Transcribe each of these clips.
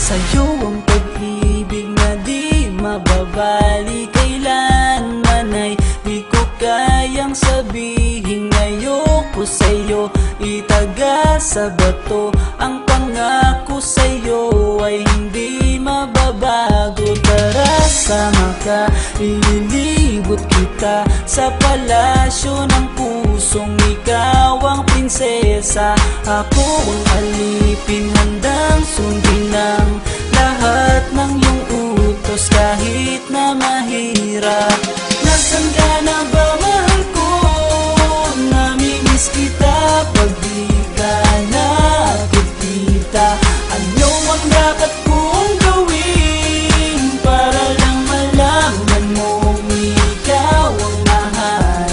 Sa'yo ang pag-ibig na di mababali, kailanman ay di ko kayang sabihin. Ayoko sa'yo itaga sa bato, ang pangako sa'yo ay hindi mababago. Tara, sama ka, ililibot kita sa palasyo ng pusong ikaw ang prinsesa. Ako ang alipin, handang sundin ang lahat ng iyong utos kahit na mahirap. Nasaan ka na ba, mahal ko? Namimiss kita pag di ka nakikita. Ano ang dapat kong gawin para lang malaman mong ikaw ang mahal?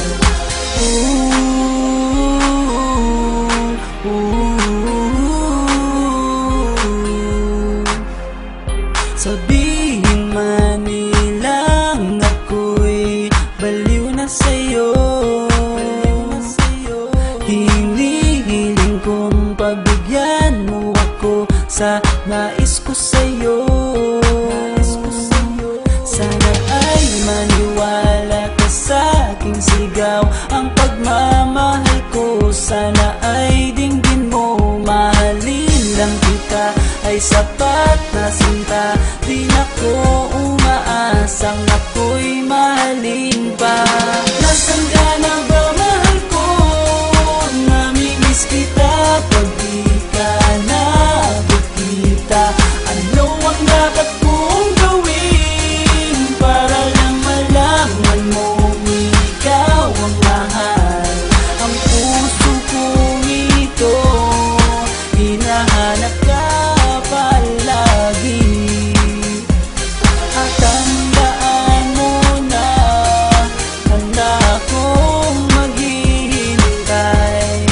Sabihin man nilang ako'y baliw na sa'yo, hinihiling kong pabigyan mo ako sa nais ko sa'yo. Sana ay maniwala ka sa aking sigaw, ang pagmamahal ko sana ay dinggin mo. Mahalin lang kita ay sapat na sinta, di na ko umaasang ako'y mahalin pa. Nasaan ka na ba, mahal ko? Namimiss kita pag di ka nakikita. Ano ang dapat kong gawin para lang malaman mo ikaw ang mahal? Ang puso kong ito hinahanap ka palagi, at tandaan mo na handa akong maghihintay.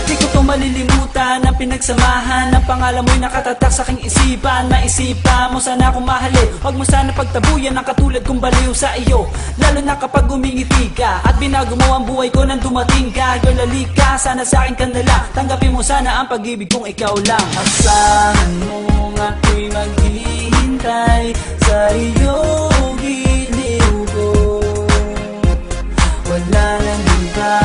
Di ko to malilimutan ang pinagsamahan, ang pangalan mo'y nakatatak sa aking isipan. Maisipan mo sana akong mahalin, huwag mo sana pagtabuyan ang katulad kong baliw sa iyo. Lalo na kapag umingiti ka at binago mo ang buhay ko nang dumating ka. Girl, halika, sana sa akin ka na lang, tanggapin mo sana ang pag-ibig kong ikaw lang. Asahan mo ako'y maghihintay sa iyo, giliw ko. Wala nang iba